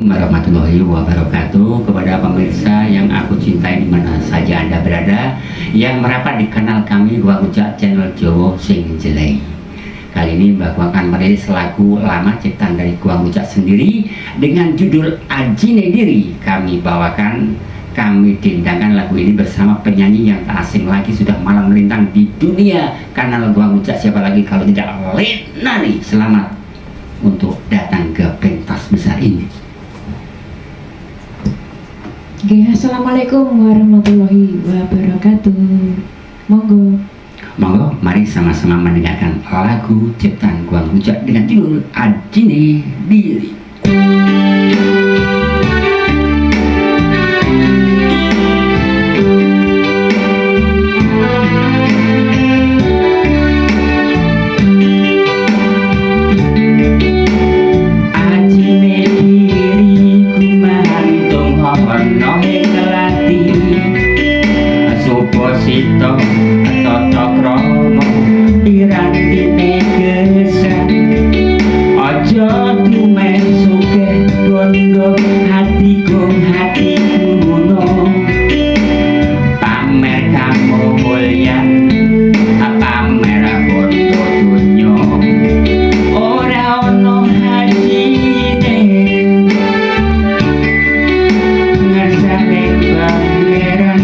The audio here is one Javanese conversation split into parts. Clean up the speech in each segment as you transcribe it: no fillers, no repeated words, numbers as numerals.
Warahmatullahi wabarakatuh. Kepada pemirsa yang aku cintai di mana saja Anda berada, yang merapat di kanal kami Gua Rujak channel Jowo Sing Jelai. Kali ini Mbak Gua akan merilis lagu lama ciptaan dari Gua Rujak sendiri dengan judul Ajine Diri. Kami bawakan, kami dendangkan lagu ini bersama penyanyi yang tak asing lagi, sudah malang melintang di dunia kanal Gua Rujak. Siapa lagi kalau tidak Lenari. Selamat untuk datang ke pentas besar ini. Oke, assalamualaikum warahmatullahi wabarakatuh. Monggo. Monggo, mari sama-sama mendengarkan lagu ciptaan Gua Rujak dengan judul Ajine Diri. Sito toto kromo dirantine gesan ojo tumen sugih bondo hatiku no pamer kamu mulia pamer bondo dunyo ora ono hajine ngersane pangeran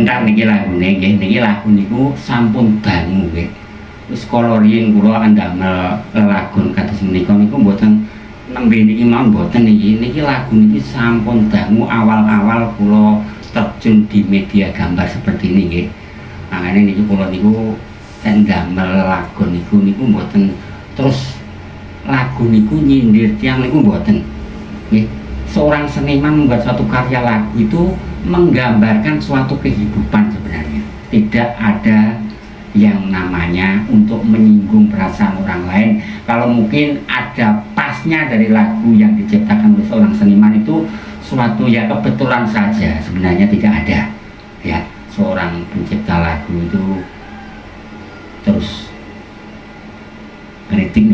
sebentar niki lagune nggih. Niki lagu niku sampun dangu nggih. Wis kala riyin kula ndamel lagun kados menika niku mboten nembe niki mawon mboten niki lagu niki sampun dangu awal-awal kula terjun di media gambar seperti ini nggih. Makane niki kula niku ndamel lagu niku mboten terus lagu niku nyindir tiyang niku mboten nggih. Seorang seniman membuat suatu karya lagu itu menggambarkan suatu kehidupan sebenarnya. Tidak ada yang namanya untuk menyinggung perasaan orang lain. Kalau mungkin ada pasnya dari lagu yang diciptakan oleh seorang seniman itu suatu ya kebetulan saja, sebenarnya tidak ada ya seorang pencipta lagu itu terus kritik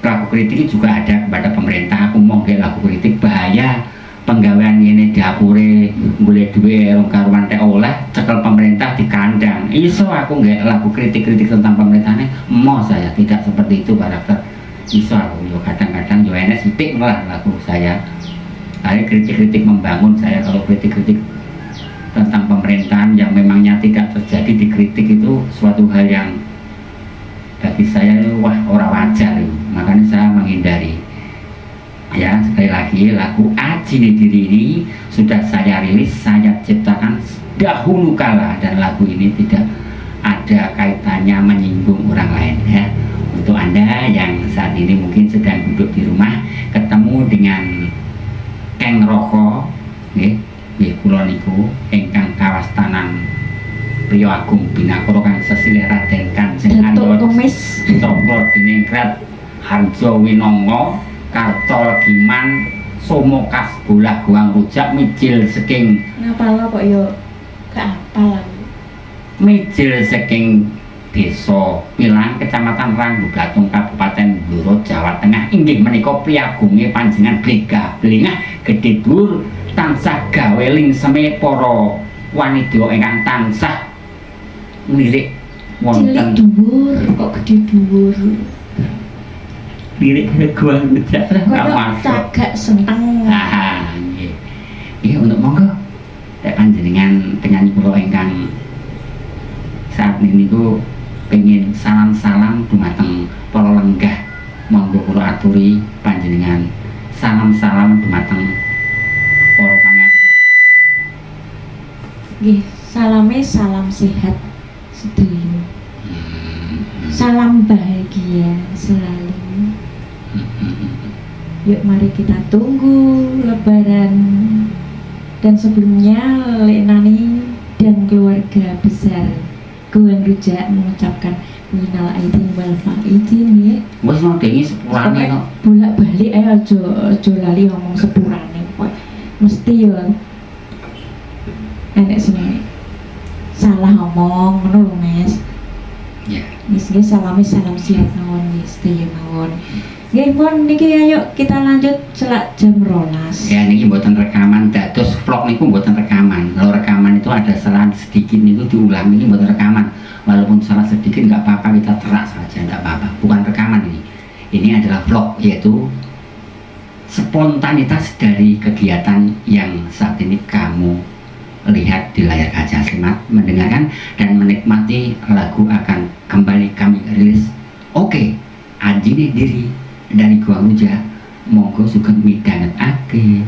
lagu kritik juga ada kepada pemerintah. Aku mau ke lagu kritik bahaya penggawean ini dapure boleh duwe rong karuan teh oleh cekel pemerintah di kandang. Iso aku nggak lagu kritik tentang pemerintahnya mau saya tidak seperti itu karakter. Iso aku yo kadang-kadang yo enek sithik malah lagu saya. Ada kritik membangun saya. Kalau kritik tentang pemerintahan yang memangnya tidak terjadi dikritik itu suatu hal yang bagi saya wah ora wajar, makanya saya menghindari. Ya sekali lagi lagu Aji Diri ini sudah saya rilis, saya ciptakan dahulu kala dan lagu ini tidak ada kaitannya menyinggung orang lain ya. Untuk Anda yang saat ini mungkin sedang duduk di rumah ketemu dengan Keng Roko nggih kula niku ingkang kawastanan Priyo Agung Binakara kang sesilih Raden Kanjeng Datuk Tumis Cokro Diningrat Harjo Winongo Karto Legiman Somo Kas Bolah Goang Rujak Mijil Saking ngapalo kok yo gak apal. Mijil Saking Desa Pilang Kecamatan Ranggu Blatung Kabupaten Blora Jawa Tengah inggih menika priyagunge panjenengan Brega Blingah Gedhe Dhuwur tansah gawe ling seme para wanita ingkang tansah lirik wonten dhuwur kok gedhe dhuwur. Lirik Goang Rujak Kok cagak senteng. Nggih. Iya untuk monggo nek panjenengan penyanyi kula ingkang saat ini niku pengen salam-salam dumateng para lenggah monggo kula aturi panjenengan salam-salam dumateng para pangarsa. Nggih, salame salam sehat sedaya. Salam bahagia selalu. Yuk mari kita tunggu Lebaran. Dan sebelumnya Lenani dan keluarga besar Goang Rujak mengucapkan minal aidin wal faizin ya. Wes mau dengi sepurane kok. Bolak-balik aja lali ngomong sepurane kok. Mesti ya enek sing salah ngomong ngono lho Mas. Ya. Nggih salame salam sihat mawon nggih sedaya mawon. Nggih pun niki ayo kita lanjut celak jam 12. Ya niki mboten rekaman dados vlog niku mboten rekaman. Kalau rekaman itu ada salah sedikit niku diulang, ini mboten rekaman. Walaupun salah sedikit nggak apa-apa, kita terak saja nggak apa-apa. Bukan rekaman ini. Ini adalah vlog yaitu spontanitas dari kegiatan yang saat ini kamu lihat di layar kaca. Selamat mendengarkan dan menikmati lagu akan kembali kami rilis. Oke, Aji Diri dari Goang Rujak, monggo sugeng midhangetake.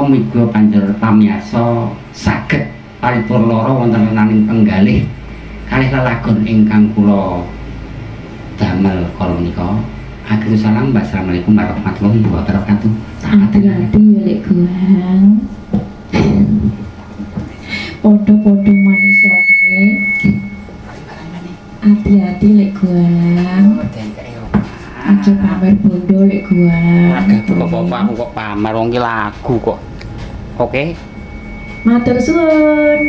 miga panjenengan pamiyarsa saged paripur lara wonten renaning penggalih kalih lelagon ingkang kula damel kala menika. Akhir salam, wassalamualaikum warahmatullahi wabarakatuh. Hati-hati ya lek guang. Podo-podo manisone. Hati-hati lek guang. Aja pamer bondo lek guang. Kok bapakku kok pamer wong ki lagu kok. Oke. Matur suwun.